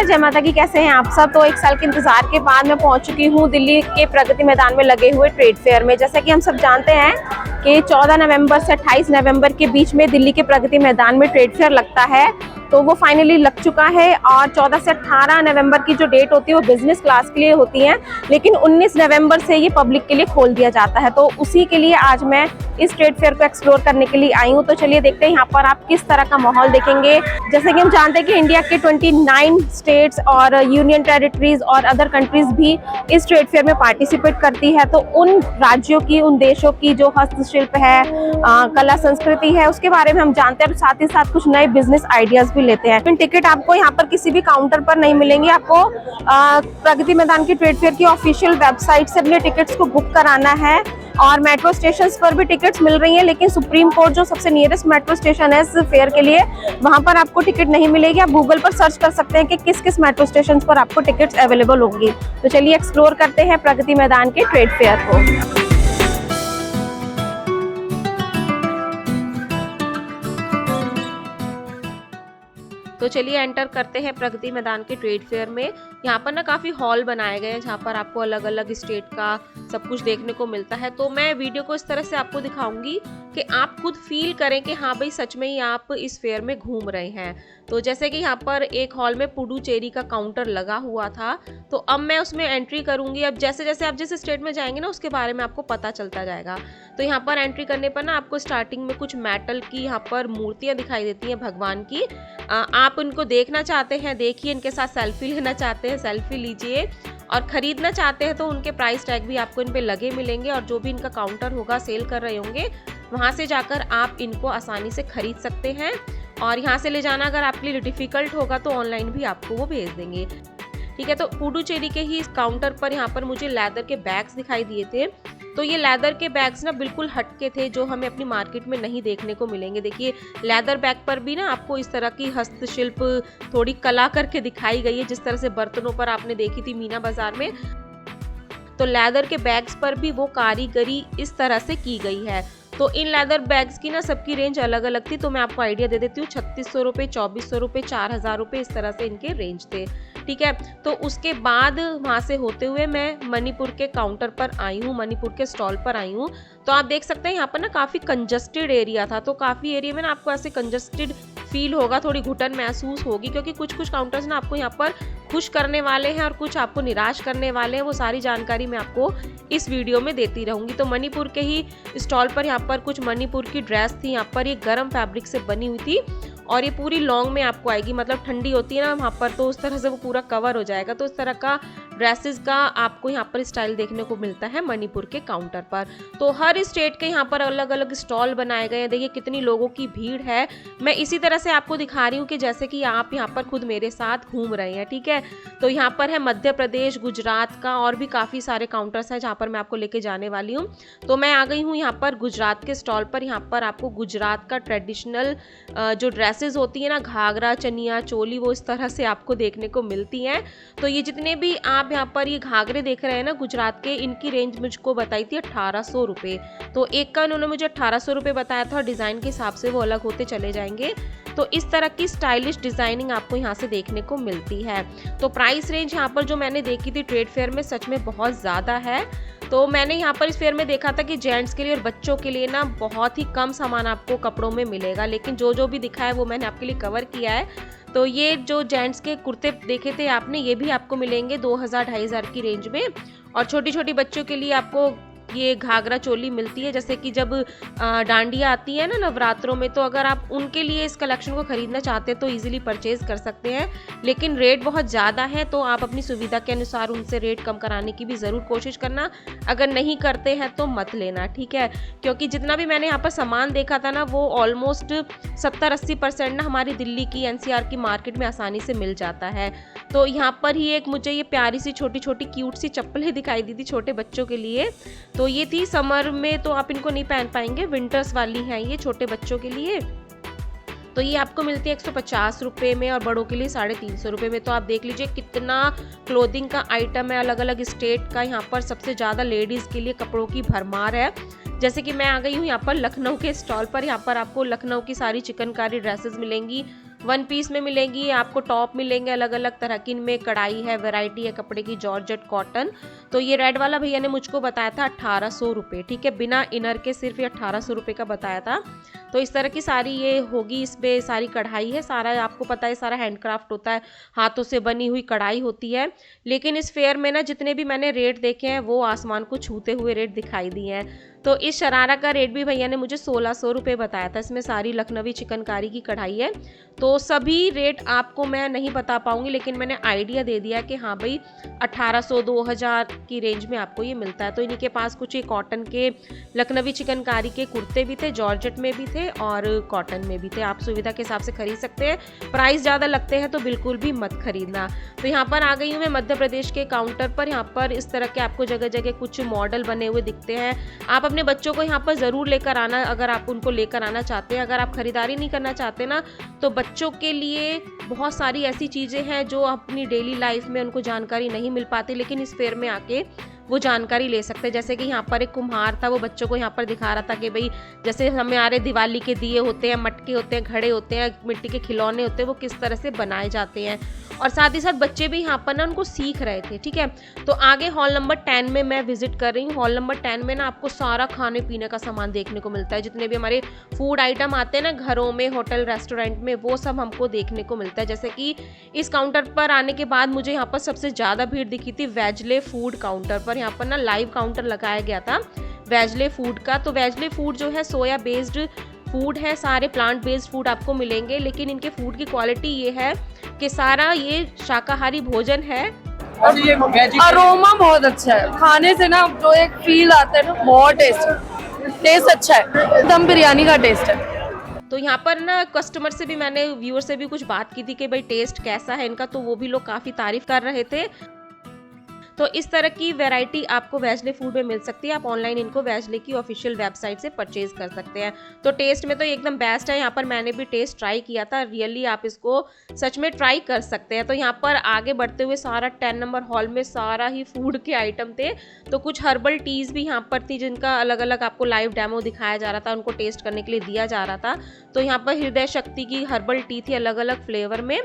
जय माता की। कैसे हैं आप सब? तो एक साल के इंतजार के बाद मैं पहुंच चुकी हूं दिल्ली के प्रगति मैदान में लगे हुए ट्रेड फेयर में। जैसा कि हम सब जानते हैं कि 14 नवंबर से 28 नवंबर के बीच में दिल्ली के प्रगति मैदान में ट्रेड फेयर लगता है, तो वो फाइनली लग चुका है। और 14 से 18 नवंबर की जो डेट होती है वो बिजनेस क्लास के लिए होती है, लेकिन 19 नवंबर से ये पब्लिक के लिए खोल दिया जाता है। तो उसी के लिए आज मैं इस ट्रेड फेयर को एक्सप्लोर करने के लिए आई हूँ। तो चलिए देखते हैं यहाँ पर आप किस तरह का माहौल देखेंगे। जैसे कि हम जानते हैं कि इंडिया के 29 स्टेट्स और यूनियन टेरिटरीज और अदर कंट्रीज भी इस ट्रेड फेयर में पार्टिसिपेट करती है। तो उन राज्यों की, उन देशों की जो हस्तशिल्प है, कला संस्कृति है, उसके बारे में हम जानते हैं और साथ ही साथ कुछ नए बिजनेस आइडियाज भी लेते हैं। टिकट आपको यहाँ पर किसी भी काउंटर पर नहीं मिलेंगे। आपको प्रगति मैदान की ट्रेड फेयर की ऑफिशियल वेबसाइट से अपने टिकट्स को बुक कराना है। और मेट्रो स्टेशन पर भी टिकट्स मिल रही हैं, लेकिन सुप्रीम कोर्ट जो सबसे नियरेस्ट मेट्रो स्टेशन है इस फेयर के लिए, वहां पर आपको टिकट नहीं मिलेगी। आप गूगल पर सर्च कर सकते हैं कि किस किस मेट्रो स्टेशन पर आपको टिकट्स अवेलेबल होंगी। तो चलिए एक्सप्लोर करते हैं प्रगति मैदान के ट्रेड फेयर को। तो चलिए एंटर करते हैं प्रगति मैदान के ट्रेड फेयर में। यहाँ पर ना काफ़ी हॉल बनाए गए हैं जहाँ पर आपको अलग अलग स्टेट का सब कुछ देखने को मिलता है। तो मैं वीडियो को इस तरह से आपको दिखाऊंगी कि आप खुद फील करें कि हाँ भाई सच में ही आप इस फेयर में घूम रहे हैं। तो जैसे कि यहाँ पर एक हॉल में पुडुचेरी का काउंटर लगा हुआ था, तो अब मैं उसमें एंट्री करूंगी। अब जैसे जैसे आप जिस स्टेट में जाएंगे ना उसके बारे में आपको पता चलता जाएगा। तो यहाँ पर एंट्री करने पर ना आपको स्टार्टिंग में कुछ मेटल की यहाँ पर मूर्तियाँ दिखाई देती हैं भगवान की। आप उनको देखना चाहते हैं देखिए, इनके साथ सेल्फी लेना चाहते हैं सेल्फी लीजिए, और खरीदना चाहते हैं तो उनके प्राइस टैग भी आपको इन पे लगे मिलेंगे। और जो भी इनका काउंटर होगा, सेल कर रहे होंगे, वहाँ से जाकर आप इनको आसानी से खरीद सकते हैं। और यहाँ से ले जाना अगर आपके लिए डिफिकल्ट होगा तो ऑनलाइन भी आपको वो भेज देंगे। ठीक है, तो पुडुचेरी के ही इस काउंटर पर यहाँ पर मुझे लेदर के बैग्स दिखाई दिए थे। तो ये लेदर के बैग्स ना बिल्कुल हटके थे, जो हमें अपनी मार्केट में नहीं देखने को मिलेंगे। देखिए लेदर बैग पर भी ना आपको इस तरह की हस्तशिल्प थोड़ी कला करके दिखाई गई है, जिस तरह से बर्तनों पर आपने देखी थी मीना बाजार में। तो लेदर के बैग्स पर भी वो कारीगरी इस तरह से की गई है। तो इन लेदर बैग्स की ना सबकी रेंज अलग अलग थी। तो मैं आपको आइडिया दे देती हूँ, 3600 रुपये, 2400 रुपये, 4000 रुपये, इस तरह से इनके रेंज थे। ठीक है, तो उसके बाद वहाँ से होते हुए मैं मणिपुर के काउंटर पर आई हूँ, मणिपुर के स्टॉल पर आई हूँ। तो आप देख सकते हैं यहाँ पर ना काफ़ी कंजस्टेड एरिया था। तो काफ़ी एरिया में ना आपको ऐसे कंजस्टेड फील होगा, थोड़ी घुटन महसूस होगी, क्योंकि कुछ कुछ काउंटर्स ना आपको यहाँ पर खुश करने वाले हैं और कुछ आपको निराश करने वाले हैं। वो सारी जानकारी मैं आपको इस वीडियो में देती रहूंगी। तो मणिपुर के ही स्टॉल पर यहाँ पर कुछ मणिपुर की ड्रेस थी, यहाँ पर ये गर्म फैब्रिक से बनी हुई थी और ये पूरी लॉन्ग में आपको आएगी, मतलब ठंडी होती है ना वहाँ पर, तो उस तरह से वो पूरा कवर हो जाएगा। तो इस तरह का ड्रेसेस का आपको यहाँ पर स्टाइल देखने को मिलता है मणिपुर के काउंटर पर। तो हर स्टेट के यहाँ पर अलग अलग स्टॉल बनाए गए हैं। देखिए कितनी लोगों की भीड़ है। मैं इसी तरह से आपको दिखा रही हूँ कि जैसे कि आप यहाँ पर खुद मेरे साथ घूम रहे हैं। ठीक है, तो यहाँ पर है मध्य प्रदेश, गुजरात का, और भी काफ़ी सारे काउंटर्स हैं जहाँ पर मैं आपको लेके जाने वाली हूँ। तो मैं आ गई हूँ यहाँ पर गुजरात के स्टॉल पर। यहाँ पर आपको गुजरात का ट्रेडिशनल जो ड्रेसेस होती है ना, घाघरा, चनिया, चोली, वो इस तरह से आपको देखने को मिलती हैं। तो ये जितने भी आप यहाँ पर ये घाघरे देख रहे हैं ना गुजरात के, इनकी रेंज मुझको बताई थी 1800 रुपये। तो एक का उन्होंने मुझे 1800 रुपये बताया था, और डिज़ाइन के हिसाब से वो अलग होते चले जाएंगे। तो इस तरह की स्टाइलिश डिज़ाइनिंग आपको यहाँ से देखने को मिलती है। तो प्राइस रेंज यहाँ पर जो मैंने देखी थी ट्रेड फेयर में, सच में बहुत ज़्यादा है। तो मैंने यहाँ पर इस फेयर में देखा था कि जेंट्स के लिए और बच्चों के लिए ना बहुत ही कम सामान आपको कपड़ों में मिलेगा, लेकिन जो जो भी दिखा है वो मैंने आपके लिए कवर किया है। तो ये जो जेंट्स के कुर्ते देखे थे आपने, ये भी आपको मिलेंगे 2000-2500 की रेंज में। और छोटी छोटी बच्चों के लिए आपको ये घाघरा चोली मिलती है। जैसे कि जब डांडिया आती है ना नवरात्रों में, तो अगर आप उनके लिए इस कलेक्शन को खरीदना चाहते हैं तो इजीली परचेज कर सकते हैं, लेकिन रेट बहुत ज़्यादा है। तो आप अपनी सुविधा के अनुसार उनसे रेट कम कराने की भी ज़रूर कोशिश करना। अगर नहीं करते हैं तो मत लेना, ठीक है, क्योंकि जितना भी मैंने यहाँ पर सामान देखा था ना, वो ऑलमोस्ट 70-80% ना हमारी दिल्ली की NCR की मार्केट में आसानी से मिल जाता है। तो यहाँ पर ही एक मुझे ये प्यारी सी छोटी छोटी क्यूट सी चप्पलें दिखाई दी थी छोटे बच्चों के लिए। तो ये थी समर में, तो आप इनको नहीं पहन पाएंगे, विंटर्स वाली हैं ये छोटे बच्चों के लिए। तो ये आपको मिलती है 150 रुपये में, और बड़ों के लिए 350 रुपये में। तो आप देख लीजिए कितना क्लोथिंग का आइटम है अलग अलग स्टेट का। यहाँ पर सबसे ज़्यादा लेडीज़ के लिए कपड़ों की भरमार है। जैसे कि मैं आ गई हूँ यहाँ पर लखनऊ के स्टॉल पर। यहाँ पर आपको लखनऊ की सारी चिकनकारी ड्रेसेस मिलेंगी, वन पीस में मिलेंगी आपको, टॉप मिलेंगे अलग अलग तरह की, इनमें कढ़ाई है, वैरायटी है कपड़े की, जॉर्जेट कॉटन। तो ये रेड वाला भैया ने मुझको बताया था 1800 रुपये, ठीक है, बिना इनर के सिर्फ ये 1800 रुपये का बताया था। तो इस तरह की सारी ये होगी, इस पर सारी कढ़ाई है, सारा आपको पता है सारा हैंडक्राफ्ट होता है, हाथों से बनी हुई कढ़ाई होती है। लेकिन इस फेयर में ना जितने भी मैंने रेट देखे हैं वो आसमान को छूते हुए रेट दिखाई दिए हैं। तो इस शरारा का रेट भी भैया ने मुझे 1600 रुपये बताया था। इसमें सारी लखनवी चिकनकारी की कढ़ाई है। तो सभी रेट आपको मैं नहीं बता पाऊंगी, लेकिन मैंने आइडिया दे दिया कि हाँ भाई 1800 2000 की रेंज में आपको ये मिलता है। तो इन्हीं के पास कुछ कॉटन के लखनवी चिकनकारी के कुर्ते भी थे, जॉर्जेट में भी थे और कॉटन में भी थे। आप सुविधा के हिसाब से खरीद सकते हैं। प्राइस ज़्यादा लगते हैं तो बिल्कुल भी मत खरीदना। तो यहाँ पर आ गई हूँ मैं मध्य प्रदेश के काउंटर पर। यहाँ पर इस तरह के आपको जगह जगह कुछ मॉडल बने हुए दिखते हैं। आप अपने बच्चों को यहाँ पर ज़रूर लेकर आना, अगर आप उनको लेकर आना चाहते हैं। अगर आप खरीदारी नहीं करना चाहते ना, तो बच्चों के लिए बहुत सारी ऐसी चीज़ें हैं जो अपनी डेली लाइफ में उनको जानकारी नहीं मिल पाती, लेकिन इस फेयर में आके वो जानकारी ले सकते हैं। जैसे कि यहाँ पर एक कुम्हार था, वो बच्चों को यहाँ पर दिखा रहा था कि भाई जैसे हमारे दिवाली के दिए होते हैं, मटके होते हैं, घड़े होते हैं, मिट्टी के खिलौने होते हैं, वो किस तरह से बनाए जाते हैं। और साथ ही साथ बच्चे भी यहाँ पर ना उनको सीख रहे थे, ठीक है। तो आगे हॉल नंबर 10 में मैं विजिट कर रही हूँ। हॉल नंबर 10 में ना आपको सारा खाने पीने का सामान देखने को मिलता है। जितने भी हमारे फूड आइटम आते हैं ना घरों में, होटल रेस्टोरेंट में, वो सब हमको देखने को मिलता है। जैसे कि इस काउंटर पर आने के बाद मुझे यहाँ पर सबसे ज़्यादा भीड़ दिखी थी वेजले फूड काउंटर पर। यहाँ पर ना लाइव काउंटर लगाया गया था वेजले फूड का। तो वेजले फूड जो है सोया बेस्ड फूड है, सारे प्लांट बेस्ड फूड आपको मिलेंगे, लेकिन इनके फूड की क्वालिटी ये है कि सारा ये शाकाहारी भोजन है। और ये अरोमा बहुत अच्छा है, खाने से ना जो एक फील आता है ना, बहुत टेस्ट अच्छा है, दम बिरयानी का टेस्ट है। तो यहाँ पर ना कस्टमर से भी, मैंने व्यूअर से भी कुछ बात की थी कि भाई टेस्ट कैसा है इनका, तो वो भी लोग काफ़ी तारीफ कर रहे थे। तो इस तरह की वैरायटी आपको वेजले फूड में मिल सकती है। आप ऑनलाइन इनको वेजले की ऑफिशियल वेबसाइट से परचेज कर सकते हैं। तो टेस्ट में तो एकदम बेस्ट है। यहाँ पर मैंने भी टेस्ट ट्राई किया था, रियली आप इसको सच में ट्राई कर सकते हैं। तो यहाँ पर आगे बढ़ते हुए सारा 10 नंबर हॉल में सारा ही फूड के आइटम थे। तो कुछ हर्बल टीज़ भी यहाँ पर थी, जिनका अलग अलग आपको लाइव डेमो दिखाया जा रहा था, उनको टेस्ट करने के लिए दिया जा रहा था। तो यहाँ पर हृदय शक्ति की हर्बल टी थी अलग अलग फ्लेवर में,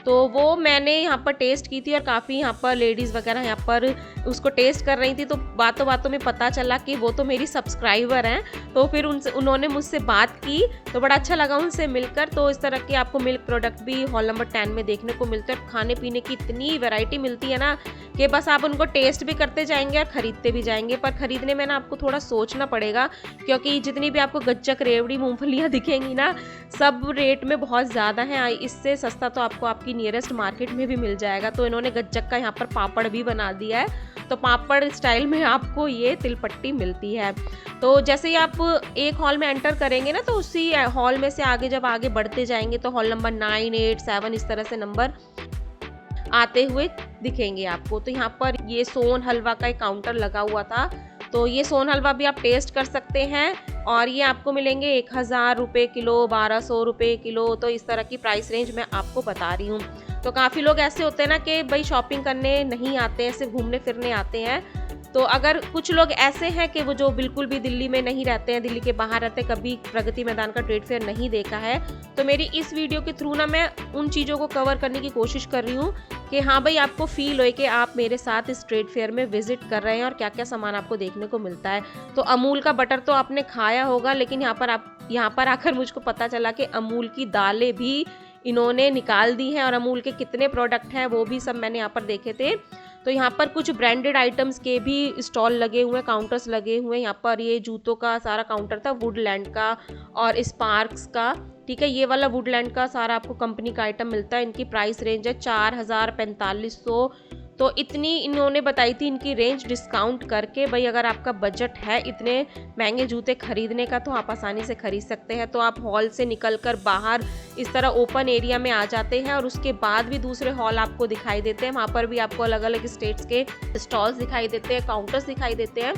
तो वो मैंने यहाँ पर टेस्ट की थी। और काफ़ी यहाँ पर लेडीज़ वगैरह यहाँ पर उसको टेस्ट कर रही थी। तो बातों बातों में पता चला कि वो तो मेरी सब्सक्राइबर हैं। तो फिर उन्होंने मुझसे बात की, तो बड़ा अच्छा लगा उनसे मिलकर। तो इस तरह के आपको मिल्क प्रोडक्ट भी हॉल नंबर 10 में देखने को मिलते हैं। खाने पीने की इतनी वैरायटी मिलती है ना कि बस आप उनको टेस्ट भी करते जाएंगे और ख़रीदते भी जाएंगे। पर ख़रीदने में ना आपको थोड़ा सोचना पड़ेगा, क्योंकि जितनी भी आपको गज्जक, रेवड़ी, मूँगफलियाँ दिखेंगी ना, सब रेट में बहुत ज़्यादा है। इससे सस्ता तो आपको आपकी नियरेस्ट मार्केट में भी मिल जाएगा। तो इन्होंने गज्जक का यहाँ पर पापड़ भी बना दिया है। तो पापड़ स्टाइल में आपको ये तिलपट्टी मिलती है। तो जैसे ही आप एक हॉल में एंटर करेंगे ना, तो उसी हॉल में से आगे जब आगे बढ़ते जाएंगे तो हॉल नंबर 9, 8, 7 इस तरह से नंबर आते हुए दिखेंगे आपको। तो यहाँ पर ये सोन हलवा का एक काउंटर लगा हुआ था। तो ये सोन हलवा भी आप टेस्ट कर सकते हैं, और ये आपको मिलेंगे 1000 रुपये किलो, 1200 रुपये किलो। तो इस तरह की प्राइस रेंज मैं आपको बता रही हूँ। तो काफ़ी लोग ऐसे होते हैं ना कि भाई शॉपिंग करने नहीं आते हैं, सिर्फ घूमने फिरने आते हैं। तो अगर कुछ लोग ऐसे हैं कि वो जो बिल्कुल भी दिल्ली में नहीं रहते हैं, दिल्ली के बाहर रहते हैं, कभी प्रगति मैदान का ट्रेड फेयर नहीं देखा है, तो मेरी इस वीडियो के थ्रू ना मैं उन चीज़ों को कवर करने की कोशिश कर रही हूँ कि हाँ भाई आपको फील हो कि आप मेरे साथ इस ट्रेड फेयर में विजिट कर रहे हैं और क्या क्या सामान आपको देखने को मिलता है। तो अमूल का बटर तो आपने खाया होगा, लेकिन यहाँ पर आकर मुझको पता चला कि अमूल की दालें भी इन्होंने निकाल दी हैं, और अमूल के कितने प्रोडक्ट हैं वो भी सब मैंने यहाँ पर देखे थे। तो यहाँ पर कुछ ब्रांडेड आइटम्स के भी स्टॉल लगे हुए हैं, काउंटर्स लगे हुए हैं। यहाँ पर ये जूतों का सारा काउंटर था, वुडलैंड का और स्पार्क्स का, ठीक है। ये वाला वुडलैंड का सारा आपको कंपनी का आइटम मिलता है। इनकी प्राइस रेंज है 4000, 4500। तो इतनी इन्होंने बताई थी इनकी रेंज, डिस्काउंट करके। भाई अगर आपका बजट है इतने महंगे जूते खरीदने का, तो आप आसानी से खरीद सकते हैं। तो आप हॉल से निकलकर बाहर इस तरह ओपन एरिया में आ जाते हैं, और उसके बाद भी दूसरे हॉल आपको दिखाई देते हैं। वहाँ पर भी आपको अलग अलग स्टेट्स के स्टॉल्स दिखाई देते हैं, काउंटर्स दिखाई देते हैं।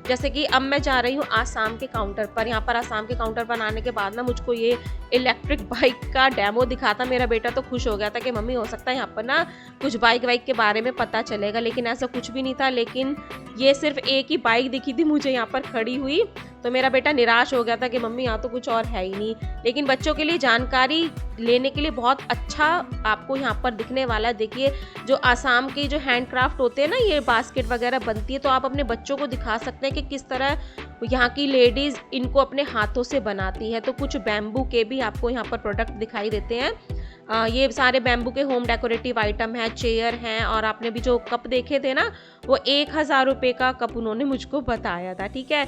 जैसे कि अब मैं जा रही हूँ आसाम के काउंटर पर। यहाँ पर आसाम के काउंटर पर आने के बाद ना मुझको ये इलेक्ट्रिक बाइक का डेमो दिखा था। मेरा बेटा तो खुश हो गया था कि मम्मी हो सकता है यहाँ पर ना कुछ बाइक के बारे में पता चलेगा, लेकिन ऐसा कुछ भी नहीं था। लेकिन ये सिर्फ एक ही बाइक दिखी थी मुझे यहाँ पर खड़ी हुई। तो मेरा बेटा निराश हो गया था कि मम्मी यहाँ तो कुछ और है ही नहीं। लेकिन बच्चों के लिए जानकारी लेने के लिए बहुत अच्छा आपको यहाँ पर दिखने वाला है। देखिए जो आसाम के जो हैंडक्राफ्ट होते हैं ना, ये बास्केट वगैरह बनती है, तो आप अपने बच्चों को दिखा सकते हैं कि किस तरह यहाँ की लेडीज इनको अपने हाथों से बनाती है। तो कुछ बैम्बू के भी आपको यहाँ पर प्रोडक्ट दिखाई देते हैं। ये सारे बैम्बू के होम डेकोरेटिव आइटम है, चेयर हैं, और आपने भी जो कप देखे थे ना, वो 1000 रुपये का कप उन्होंने मुझको बताया था। ठीक है,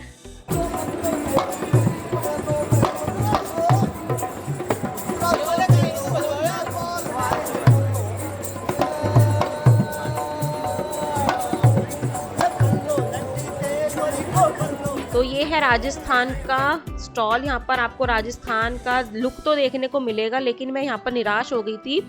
तो ये है राजस्थान का स्टॉल। यहाँ पर आपको राजस्थान का लुक तो देखने को मिलेगा, लेकिन मैं यहाँ पर निराश हो गई थी।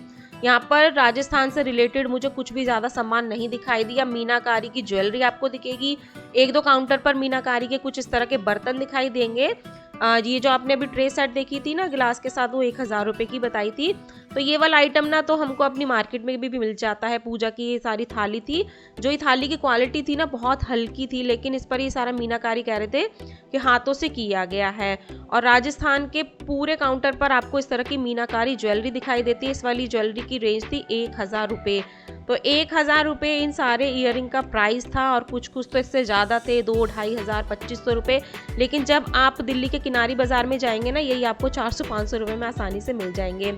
यहाँ पर राजस्थान से रिलेटेड मुझे कुछ भी ज़्यादा सामान नहीं दिखाई दिया। मीनाकारी की ज्वेलरी आपको दिखेगी, 1-2 काउंटर पर मीनाकारी के कुछ इस तरह के बर्तन दिखाई देंगे। ये जो आपने अभी ट्रे सेट देखी थी ना गिलास के साथ, वो 1000 रुपये की बताई थी। तो ये वाला आइटम ना तो हमको अपनी मार्केट में भी मिल जाता है। पूजा की ये सारी थाली थी, जो ये थाली की क्वालिटी थी ना बहुत हल्की थी, लेकिन इस पर ये सारा मीनाकारी कह रहे थे कि हाथों से किया गया है। और राजस्थान के पूरे काउंटर पर आपको इस तरह की मीनाकारी ज्वेलरी दिखाई देती है। इस वाली ज्वेलरी की रेंज थी 1000 रुपये। तो 1000 रुपये इन सारे ईयरिंग का प्राइस था, और कुछ कुछ तो इससे ज़्यादा थे, 2-2,500 2500 रुपये। लेकिन जब आप दिल्ली के किनारी बाज़ार में जाएंगे ना, यही आपको 400-500 रुपये में आसानी से मिल जाएंगे।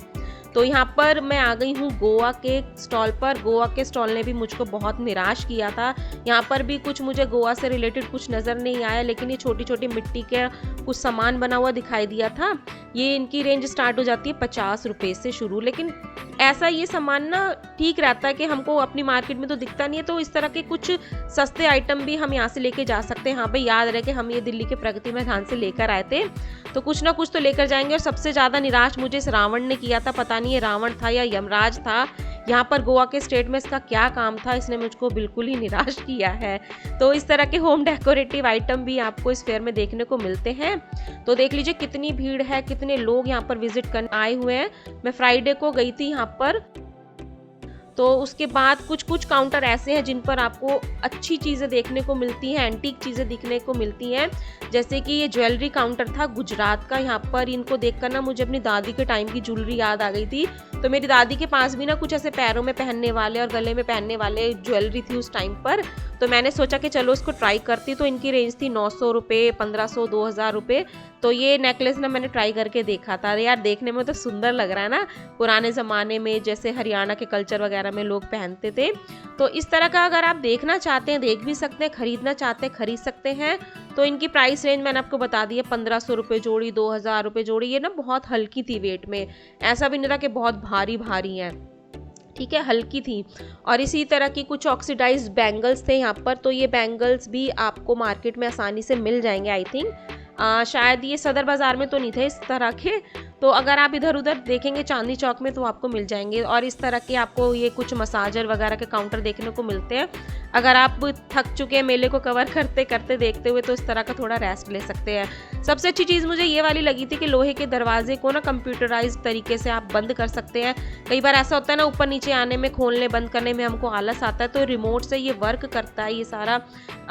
तो यहाँ पर मैं आ गई हूँ गोवा के स्टॉल पर। गोवा के स्टॉल ने भी मुझको बहुत निराश किया था। यहाँ पर भी कुछ मुझे गोवा से रिलेटेड कुछ नज़र नहीं आया, लेकिन ये छोटी छोटी मिट्टी के कुछ सामान बना हुआ दिखाई दिया था। ये इनकी रेंज स्टार्ट हो जाती है 50 रुपये से शुरू। लेकिन ऐसा ये सामान ना ठीक रहता है कि हमको अपनी मार्केट में तो दिखता नहीं है, तो इस तरह के कुछ सस्ते आइटम भी हम यहाँ से लेके जा सकते हैं। हाँ भाई, याद रहे कि हम ये दिल्ली के प्रगति मैदान से लेकर आए थे, तो कुछ ना कुछ तो लेकर जाएंगे। और सबसे ज़्यादा निराश मुझे इस रावण ने किया था। पता नहीं ये रावण था या यमराज था। यहाँ पर गोवा के स्टेट में इसका क्या काम था, इसने मुझको बिल्कुल ही निराश किया है। तो इस तरह के होम डेकोरेटिव आइटम भी आपको इस फेयर में देखने को मिलते हैं। तो देख लीजिए कितनी भीड़ है, कितने लोग यहाँ पर विजिट करने आए हुए हैं। मैं फ्राइडे को गई थी यहाँ पर। तो उसके बाद कुछ कुछ काउंटर ऐसे हैं जिन पर आपको अच्छी चीज़ें देखने को मिलती हैं, एंटीक चीज़ें दिखने को मिलती हैं। जैसे कि ये ज्वेलरी काउंटर था गुजरात का। यहाँ पर इनको देखकर ना मुझे अपनी दादी के टाइम की ज्वेलरी याद आ गई थी। तो मेरी दादी के पास भी ना कुछ ऐसे पैरों में पहनने वाले और गले में पहनने वाले ज्वेलरी थी उस टाइम पर। तो मैंने सोचा कि चलो इसको ट्राई करती। तो इनकी रेंज थी 900 रुपये, 1500, 2000 रुपये। तो ये नेकलेस ना मैंने ट्राई करके देखा था। यार देखने में तो सुंदर लग रहा है ना, पुराने ज़माने में जैसे हरियाणा के कल्चर वगैरह में लोग पहनते थे। तो इस तरह का अगर आप देखना चाहते हैं देख भी सकते हैं, खरीदना चाहते हैं खरीद सकते हैं। तो इनकी प्राइस रेंज मैंने आपको बता दी है, 1500 रुपये जोड़ी, 2000 रुपये जोड़ी। ये ना बहुत हल्की थी वेट में, ऐसा भी नहीं था कि बहुत भारी भारी है। ठीक है, हल्की थी। और इसी तरह की कुछ ऑक्सीडाइज्ड बैंगल्स थे यहाँ पर। तो ये बैंगल्स भी आपको मार्केट में आसानी से मिल जाएंगे आई थिंक। शायद ये सदर बाज़ार में तो नहीं थे इस तरह के। तो अगर आप इधर उधर देखेंगे चांदनी चौक में तो आपको मिल जाएंगे। और इस तरह के आपको ये कुछ मसाजर वगैरह के काउंटर देखने को मिलते हैं। अगर आप थक चुके हैं मेले को कवर करते करते देखते हुए, तो इस तरह का थोड़ा रेस्ट ले सकते हैं। सबसे अच्छी चीज़ मुझे ये वाली लगी थी कि लोहे के दरवाजे को ना कंप्यूटराइज तरीके से आप बंद कर सकते हैं। कई बार ऐसा होता है ना, ऊपर नीचे आने में, खोलने बंद करने में हमको आलस आता है, तो रिमोट से ये वर्क करता है। ये सारा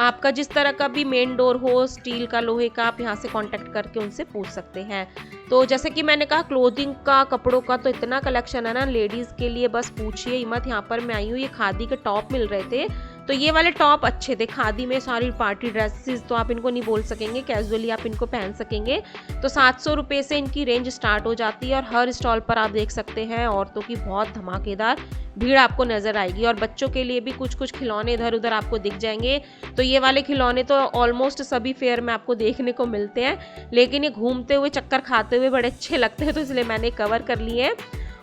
आपका जिस तरह का भी मेन डोर हो स्टील का, लोहे का, आप यहाँ से कॉन्टेक्ट करके उनसे पूछ सकते हैं। तो जैसे कि मैंने कहा क्लोथिंग का, कपड़ों का तो इतना कलेक्शन है ना लेडीज़ के लिए, बस पूछिए ही मत। यहाँ पर मैं आई हूँ, ये खादी के टॉप मिल रहे थे। तो ये वाले टॉप अच्छे थे, खादी में सारी पार्टी ड्रेसेस तो आप इनको नहीं बोल सकेंगे, कैजुअली आप इनको पहन सकेंगे। तो 700 रुपये से इनकी रेंज स्टार्ट हो जाती है। और हर स्टॉल पर आप देख सकते हैं औरतों की बहुत धमाकेदार भीड़ आपको नज़र आएगी। और बच्चों के लिए भी कुछ कुछ खिलौने इधर उधर आपको दिख जाएंगे। तो ये वाले खिलौने तो ऑलमोस्ट सभी फेयर में आपको देखने को मिलते हैं, लेकिन ये घूमते हुए चक्कर खाते हुए बड़े अच्छे लगते हैं, तो इसलिए मैंने कवर कर लिए हैं।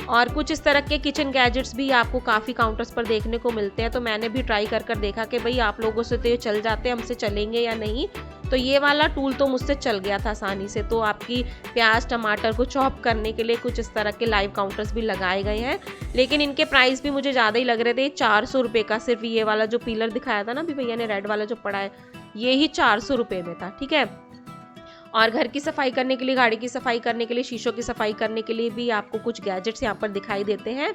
और कुछ इस तरह के किचन गैजेट्स भी आपको काफ़ी काउंटर्स पर देखने को मिलते हैं। तो मैंने भी ट्राई कर देखा कि भाई आप लोगों से तो ये चल जाते हैं, हमसे चलेंगे या नहीं। तो ये वाला टूल तो मुझसे चल गया था आसानी से। तो आपकी प्याज टमाटर को चॉप करने के लिए कुछ इस तरह के लाइव काउंटर्स भी लगाए गए हैं, लेकिन इनके प्राइस भी मुझे ज़्यादा ही लग रहे थे। 400 रुपये का सिर्फ ये वाला जो पिलर दिखाया था ना अभी भैया ने, रेड वाला जो पड़ा है, ये ही 400 रुपये में था। ठीक है। और घर की सफाई करने के लिए, गाड़ी की सफाई करने के लिए, शीशों की सफाई करने के लिए भी आपको कुछ गैजेट्स यहाँ पर दिखाई देते हैं।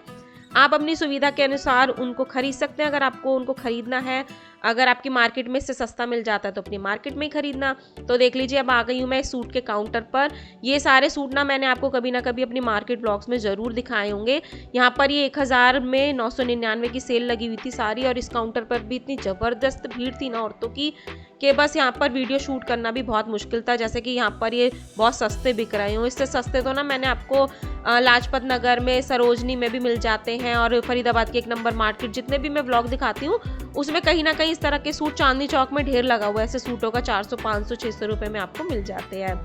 आप अपनी सुविधा के अनुसार उनको खरीद सकते हैं अगर आपको उनको खरीदना है। अगर आपकी मार्केट में इससे सस्ता मिल जाता है तो अपनी मार्केट में ही खरीदना। तो देख लीजिए अब आ गई हूँ मैं इस सूट के काउंटर पर। ये सारे सूट ना मैंने आपको कभी ना कभी अपनी मार्केट ब्लॉग्स में ज़रूर दिखाए होंगे। यहाँ पर ये 1000 में 999 की सेल लगी हुई थी सारी, और इस काउंटर पर भी इतनी ज़बरदस्त भीड़ थी ना औरतों की कि बस यहाँ पर वीडियो शूट करना भी बहुत मुश्किल था। जैसे कि यहाँ पर ये बहुत सस्ते बिक रहे हों, इससे सस्ते तो ना मैंने आपको लाजपत नगर में, सरोजनी में भी मिल जाते हैं, और फरीदाबाद की 1 नंबर मार्केट, जितने भी मैं ब्लॉग दिखाती हूँ उसमें कहीं ना कहीं इस तरह के सूट चांदनी चौक में ढेर लगा हुआ है। ऐसे सूटों का 400 500 600 रुपये में आपको मिल जाते हैं।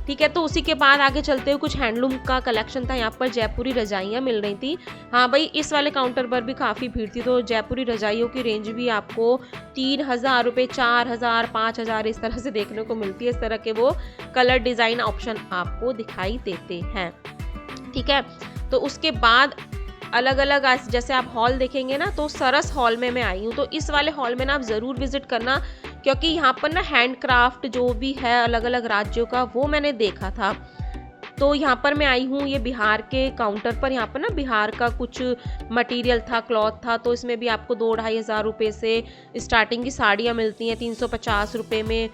ठीक है, तो उसी के बाद आगे चलते हुए कुछ हैंडलूम का कलेक्शन था। यहाँ पर जयपुरी रजाइयाँ मिल रही थी। हाँ भाई, इस वाले काउंटर पर भी काफ़ी भीड़ थी। तो जयपुरी रजाइयों की रेंज भी आपको 3000 रुपये, 4000, 5000 इस तरह से देखने को मिलती है। इस तरह के वो कलर डिज़ाइन ऑप्शन आपको दिखाई देते हैं। ठीक है, तो उसके बाद अलग अलग जैसे आप हॉल देखेंगे ना, तो सरस हॉल में मैं आई हूँ। तो इस वाले हॉल में ना आप ज़रूर विजिट करना, क्योंकि यहाँ पर ना हैंडक्राफ्ट जो भी है अलग अलग राज्यों का वो मैंने देखा था। तो यहाँ पर मैं आई हूँ ये बिहार के काउंटर पर। यहाँ पर ना बिहार का कुछ मटेरियल था, क्लॉथ था। तो इसमें भी आपको 2-2.5 हज़ार रुपये से स्टार्टिंग की साड़ियाँ मिलती हैं। 350 रुपये में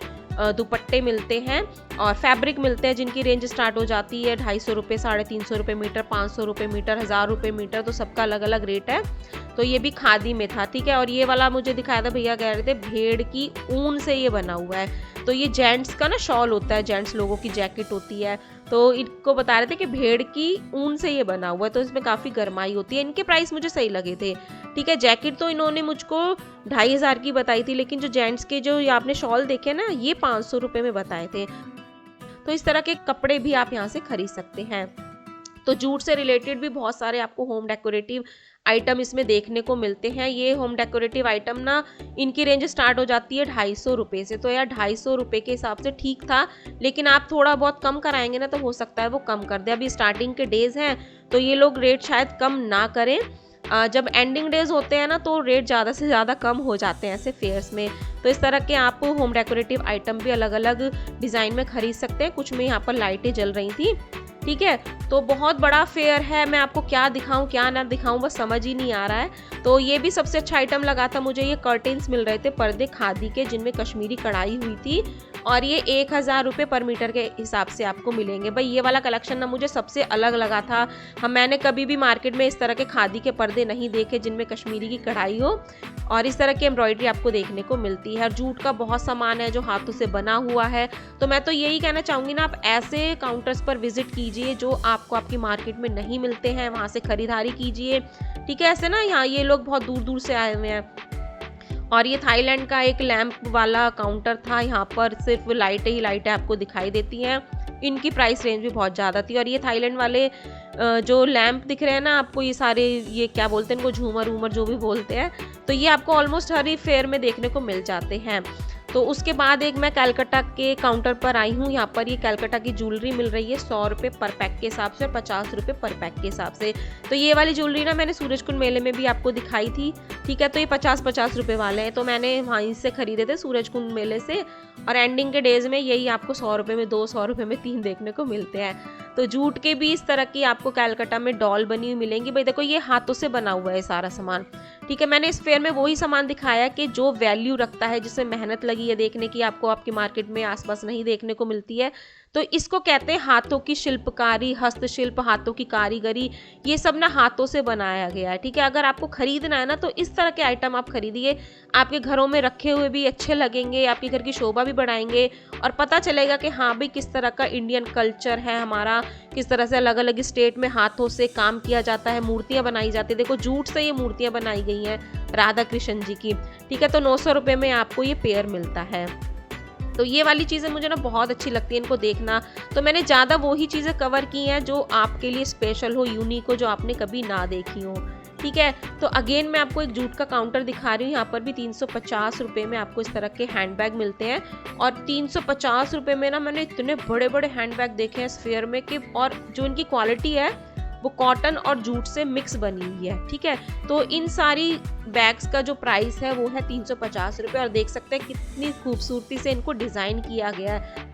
दुपट्टे मिलते हैं, और फैब्रिक मिलते हैं जिनकी रेंज स्टार्ट हो जाती है 250 रुपये, 350 रुपये मीटर, 500 रुपये मीटर, 1000 रुपये मीटर। तो सबका अलग अलग रेट है। तो ये भी खादी में था। ठीक है, और ये वाला मुझे दिखाया था, भैया कह रहे थे भेड़ की ऊन से ये बना हुआ है। तो ये जेंट्स का ना शॉल होता है, जेंट्स लोगों की जैकेट होती है। तो इनको बता रहे थे कि भेड़ की ऊन से ये बना हुआ है, तो इसमें काफ़ी गर्माई होती है। इनके प्राइस मुझे सही लगे थे। ठीक है, जैकेट तो इन्होंने मुझको 2500 की बताई थी, लेकिन जो जेंट्स के जो आपने शॉल देखे ना, ये 500 रुपये में बताए थे। तो इस तरह के कपड़े भी आप यहाँ से खरीद सकते हैं। तो जूट से रिलेटेड भी बहुत सारे आपको होम डेकोरेटिव आइटम इसमें देखने को मिलते हैं। ये होम डेकोरेटिव आइटम ना, इनकी रेंज स्टार्ट हो जाती है 250 रुपये से। तो यार 250 रुपये के हिसाब से ठीक था, लेकिन आप थोड़ा बहुत कम कराएंगे ना तो हो सकता है वो कम कर दे। अभी स्टार्टिंग के डेज हैं तो ये लोग रेट शायद कम ना करें। जब एंडिंग डेज होते हैं ना तो रेट ज़्यादा से ज़्यादा कम हो जाते हैं ऐसे फेयर्स में। तो इस तरह के आप होम डेकोरेटिव आइटम भी अलग अलग डिज़ाइन में खरीद सकते हैं। कुछ में यहाँ पर लाइटें जल रही थी। ठीक है, तो बहुत बड़ा फेयर है, मैं आपको क्या दिखाऊं क्या ना दिखाऊं बस समझ ही नहीं आ रहा है। तो ये भी सबसे अच्छा आइटम लगा था मुझे। ये कर्टेन्स मिल रहे थे, पर्दे खादी के, जिनमें कश्मीरी कढ़ाई हुई थी, और ये 1000 रुपये पर मीटर के हिसाब से आपको मिलेंगे। भाई ये वाला कलेक्शन ना मुझे सबसे अलग लगा था। मैंने कभी भी मार्केट में इस तरह के खादी के पर्दे नहीं देखे जिनमें कश्मीरी की कढ़ाई हो, और इस तरह की एम्ब्रॉयडरी आपको देखने को मिलती है। और जूट का बहुत सामान है जो हाथों से बना हुआ है। तो मैं तो यही कहना चाहूँगी ना, आप ऐसे काउंटर्स पर विजिट कीजिए जो आपको आपकी मार्केट में नहीं मिलते हैं, वहाँ से खरीदारी कीजिए। ठीक है, ऐसे ना यहाँ ये लोग बहुत दूर दूर से आए हुए हैं। और ये थाईलैंड का एक लैंप वाला काउंटर था। यहाँ पर सिर्फ लाइटें ही लाइटें आपको दिखाई देती हैं। इनकी प्राइस रेंज भी बहुत ज़्यादा थी। और ये थाईलैंड वाले जो लैंप दिख रहे हैं ना आपको, ये सारे ये क्या बोलते हैं इनको, झूमर वूमर जो भी बोलते हैं, तो ये आपको ऑलमोस्ट हर फेयर में देखने को मिल जाते हैं। तो उसके बाद एक मैं कलकत्ता के काउंटर पर आई हूँ। यहाँ पर ये कलकत्ता की ज्वेलरी मिल रही है 100 रुपये पर पैक के हिसाब से और 50 रुपये पर पैक के हिसाब से। तो ये वाली ज्वेलरी ना मैंने सूरजकुंड मेले में भी आपको दिखाई थी। ठीक है, तो ये 50-50 रुपये वाले हैं। तो मैंने वहीं से खरीदे थे सूरजकुंड मेले से। और एंडिंग के डेज में यही आपको 100 रुपये में 2, 100 रुपये में 3 देखने को मिलते हैं। तो जूट के भी इस तरह की आपको कलकत्ता में डॉल बनी हुई मिलेंगी। भाई देखो, ये हाथों से बना हुआ है सारा सामान। ठीक है, मैंने इस फेयर में वही सामान दिखाया कि जो वैल्यू रखता है, जिसमें मेहनत लगी है देखने की, आपको आपकी मार्केट में आसपास नहीं देखने को मिलती है। तो इसको कहते हैं हाथों की शिल्पकारी, हस्तशिल्प, हाथों की कारीगरी। ये सब ना हाथों से बनाया गया है। ठीक है, अगर आपको खरीदना है ना तो इस तरह के आइटम आप खरीदिए। आपके घरों में रखे हुए भी अच्छे लगेंगे, आपके घर की शोभा भी बढ़ाएंगे, और पता चलेगा कि हाँ भाई किस तरह का इंडियन कल्चर है हमारा, किस तरह से अलग अलग स्टेट में हाथों से काम किया जाता है, मूर्तियाँ बनाई जाती है। देखो, जूट से ये मूर्तियाँ बनाई गई हैं राधा कृष्ण जी की। ठीक है, तो 900 रुपये में आपको ये पेयर मिलता है। तो ये वाली चीज़ें मुझे ना बहुत अच्छी लगती है इनको देखना। तो मैंने ज़्यादा वही चीज़ें कवर की हैं जो आपके लिए स्पेशल हो, यूनिक हो, जो आपने कभी ना देखी हो। ठीक है, तो अगेन मैं आपको एक जूट का काउंटर दिखा रही हूँ। यहाँ पर भी 350 रुपये में आपको इस तरह के हैंडबैग मिलते हैं। और 350 रुपये में ना मैंने इतने बड़े बड़े हैंडबैग देखे हैं इस फेयर में कि, और जो इनकी क्वालिटी है वो कॉटन और जूट से मिक्स बनी हुई है। ठीक है, तो इन सारी बैग्स का जो प्राइस है वो है 350 रुपये। और देख सकते हैं कितनी खूबसूरती से इनको डिज़ाइन किया गया है।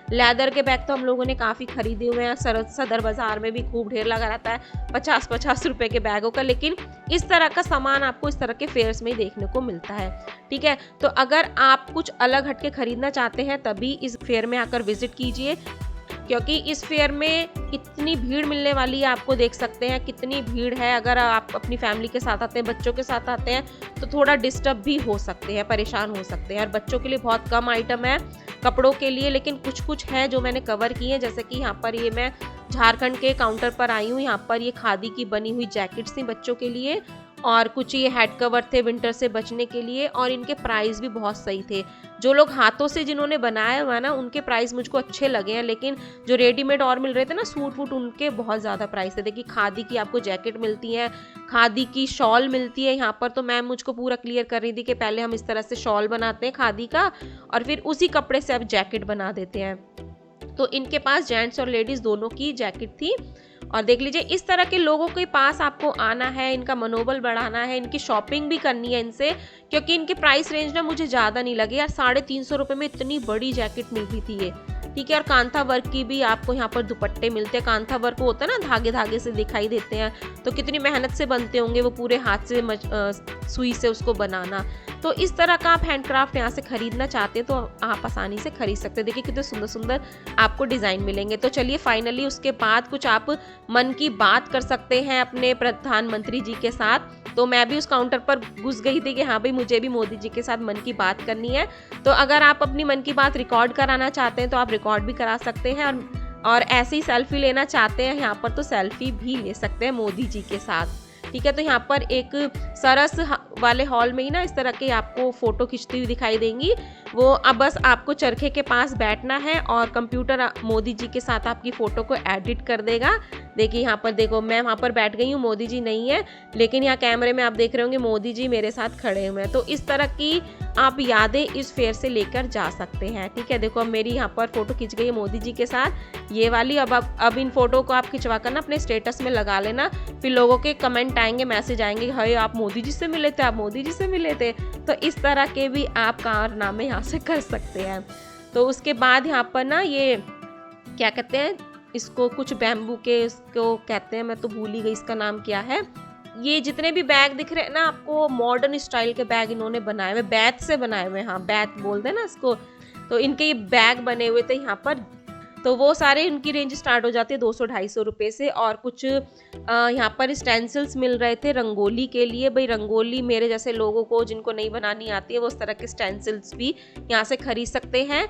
लेदर के बैग तो हम लोगों ने काफ़ी खरीदे हुए हैं, सदर बाज़ार में भी खूब ढेर लगा रहता है 50-50 रुपए के बैगों का, लेकिन इस तरह का सामान आपको इस तरह के फेयर्स में ही देखने को मिलता है। ठीक है, तो अगर आप कुछ अलग हटके खरीदना चाहते हैं तभी इस फेयर में आकर विजिट कीजिए, क्योंकि इस फेयर में इतनी भीड़ मिलने वाली है, आपको देख सकते हैं कितनी भीड़ है। अगर आप अपनी फैमिली के साथ आते हैं, बच्चों के साथ आते हैं तो थोड़ा डिस्टर्ब भी हो सकते हैं, परेशान हो सकते हैं। और बच्चों के लिए बहुत कम आइटम है कपड़ों के लिए, लेकिन कुछ कुछ है जो मैंने कवर किए हैं। जैसे कि यहाँ पर ये मैं झारखंड के काउंटर पर आई हूँ, यहाँ पर ये खादी की बनी हुई जैकेट्स थी बच्चों के लिए, और कुछ ये हेड कवर थे विंटर से बचने के लिए, और इनके प्राइस भी बहुत सही थे। जो लोग हाथों से जिन्होंने बनाया हुआ ना, उनके प्राइस मुझको अच्छे लगे हैं, लेकिन जो रेडीमेड और मिल रहे थे ना सूट वूट, उनके बहुत ज़्यादा प्राइस थे। देखिए खादी की आपको जैकेट मिलती है, खादी की शॉल मिलती है यहाँ पर। तो मैम मुझको पूरा क्लियर कर रही थी कि पहले हम इस तरह से शॉल बनाते हैं खादी का, और फिर उसी कपड़े से आप जैकेट बना देते हैं। तो इनके पास जेंट्स और लेडीज़ दोनों की जैकेट थी। और देख लीजिए, इस तरह के लोगों के पास आपको आना है, इनका मनोबल बढ़ाना है, इनकी शॉपिंग भी करनी है इनसे, क्योंकि इनके प्राइस रेंज ना मुझे ज़्यादा नहीं लगे यार। 350 रुपये में इतनी बड़ी जैकेट मिल रही थी ये। ठीक है, और कांथा वर्क की भी आपको यहाँ पर दुपट्टे मिलते हैं। कांथा वर्क होता है ना, धागे धागे से दिखाई देते हैं, तो कितनी मेहनत से बनते होंगे वो, पूरे हाथ से सुई से उसको बनाना। तो इस तरह का आप हैंडक्राफ्ट यहाँ से खरीदना चाहते हैं तो आप आसानी से खरीद सकते हैं। देखिए कितने सुंदर सुंदर आपको डिज़ाइन मिलेंगे। तो चलिए फाइनली उसके बाद कुछ आप मन की बात कर सकते हैं अपने प्रधानमंत्री जी के साथ। तो मैं भी उस काउंटर पर घुस गई थी कि हाँ भाई मुझे भी मोदी जी के साथ मन की बात करनी है। तो अगर आप अपनी मन की बात रिकॉर्ड कराना चाहते हैं तो आप रिकॉर्ड भी करा सकते हैं, और ऐसे ही सेल्फी लेना चाहते हैं यहाँ पर तो सेल्फी भी ले सकते हैं मोदी जी के साथ। ठीक है, तो यहाँ पर एक सरस वाले हॉल में ही ना इस तरह के आपको फ़ोटो खींचती हुई दिखाई देंगी। वो अब बस आपको चरखे के पास बैठना है और कंप्यूटर मोदी जी के साथ आपकी फ़ोटो को एडिट कर देगा। देखिए यहाँ पर देखो, मैं वहाँ पर बैठ गई हूँ, मोदी जी नहीं है, लेकिन यहाँ कैमरे में आप देख रहे होंगे मोदी जी मेरे साथ खड़े हुए हैं। तो इस तरह की आप यादें इस फेयर से लेकर जा सकते हैं। ठीक है, देखो अब मेरी यहाँ पर फ़ोटो खींच गई है मोदी जी के साथ, ये वाली। अब इन फ़ोटो को आप खिंचवा कर ना अपने स्टेटस में लगा लेना, फिर लोगों के कमेंट आएंगे, मैसेज आएंगे, हाय आप मोदी जी से मिले थे, आप मोदी जी से मिले थे। तो इस तरह के भी आप कारनामे यहाँ से कर सकते हैं। तो उसके बाद यहाँ पर ना ये क्या कहते हैं इसको, कुछ बैम्बू के इसको कहते हैं, मैं तो भूल ही गई इसका नाम क्या है। ये जितने भी बैग दिख रहे हैं ना आपको, मॉडर्न स्टाइल के बैग इन्होंने बनाए हुए, बैत से बनाए हुए, हाँ बैत बोलते हैं ना इसको। तो इनके ये बैग बने हुए थे यहाँ पर। तो वो सारे उनकी रेंज स्टार्ट हो जाती है 200-250 रुपये से। और कुछ यहाँ पर स्टेंसिल्स मिल रहे थे रंगोली के लिए। भाई रंगोली मेरे जैसे लोगों को जिनको नहीं बनानी आती है वो उस तरह के स्टेंसिल्स भी यहाँ से खरीद सकते हैं।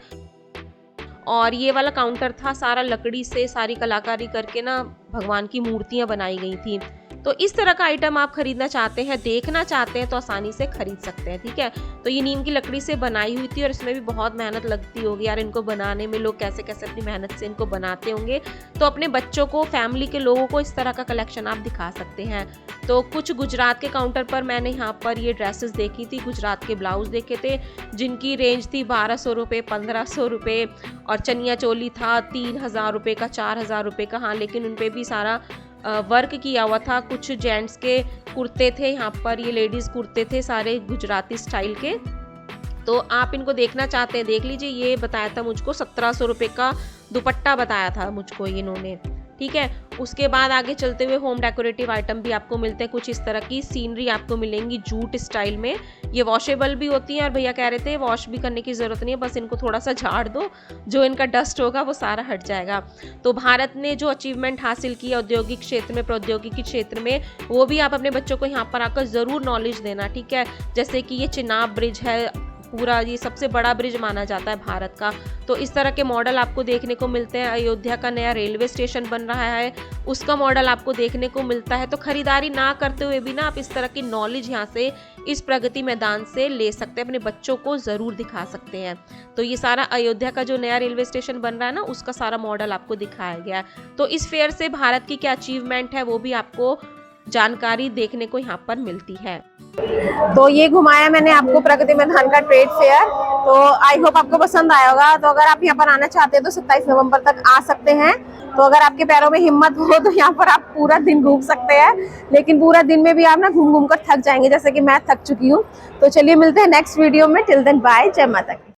और ये वाला काउंटर था सारा लकड़ी से, सारी कलाकारी करके ना भगवान की मूर्तियाँ बनाई गई थी। तो इस तरह का आइटम आप खरीदना चाहते हैं, देखना चाहते हैं तो आसानी से खरीद सकते हैं। ठीक है, तो ये नीम की लकड़ी से बनाई हुई थी और इसमें भी बहुत मेहनत लगती होगी यार इनको बनाने में, लोग कैसे कैसे अपनी मेहनत से इनको बनाते होंगे। तो अपने बच्चों को, फैमिली के लोगों को इस तरह का कलेक्शन आप दिखा सकते हैं। तो कुछ गुजरात के काउंटर पर मैंने यहाँ पर ये ड्रेसेस देखी थी, गुजरात के ब्लाउज देखे थे जिनकी रेंज थी 1200 रुपये, 1500 रुपये, और चनिया चोली था 3000 रुपये का, 4000 रुपये का। हाँ, लेकिन उन पर भी सारा वर्क किया हुआ था। कुछ जेंट्स के कुर्ते थे यहाँ पर, ये लेडीज़ कुर्ते थे सारे गुजराती स्टाइल के। तो आप इनको देखना चाहते हैं देख लीजिए। ये बताया था मुझको 1700 रुपये का दुपट्टा बताया था मुझको इन्होंने। ठीक है, उसके बाद आगे चलते हुए होम डेकोरेटिव आइटम भी आपको मिलते हैं। कुछ इस तरह की सीनरी आपको मिलेंगी जूट स्टाइल में, ये वॉशेबल भी होती हैं। और भैया कह रहे थे वॉश भी करने की ज़रूरत नहीं है, बस इनको थोड़ा सा झाड़ दो, जो इनका डस्ट होगा वो सारा हट जाएगा। तो भारत ने जो अचीवमेंट हासिल की औद्योगिक क्षेत्र में, प्रौद्योगिकी क्षेत्र में, वो भी आप अपने बच्चों को यहाँ पर आकर ज़रूर नॉलेज देना। ठीक है, जैसे कि ये चिनाब ब्रिज है, पूरा ये सबसे बड़ा ब्रिज माना जाता है भारत का। तो इस तरह के मॉडल आपको देखने को मिलते हैं। अयोध्या का नया रेलवे स्टेशन बन रहा है, उसका मॉडल आपको देखने को मिलता है। तो खरीदारी ना करते हुए भी ना आप इस तरह की नॉलेज यहाँ से, इस प्रगति मैदान से ले सकते हैं, अपने बच्चों को ज़रूर दिखा सकते हैं। तो ये सारा अयोध्या का जो नया रेलवे स्टेशन बन रहा है ना, उसका सारा मॉडल आपको दिखाया गया है। तो इस फेयर से भारत की क्या अचीवमेंट है वो भी आपको जानकारी देखने को यहाँ पर मिलती है। तो ये घुमाया मैंने आपको प्रगति मैदान का ट्रेड फेयर। तो आई होप आपको पसंद आया होगा। तो अगर आप यहाँ पर आना चाहते हैं तो 27 नवंबर तक आ सकते हैं। तो अगर आपके पैरों में हिम्मत हो तो यहाँ पर आप पूरा दिन घूम सकते हैं, लेकिन पूरा दिन में भी आप ना घूम घूम कर थक जाएंगे, जैसे कि मैं थक चुकी हूँ। तो चलिए मिलते हैं नेक्स्ट वीडियो में। टिल देन बाय, जय माता की।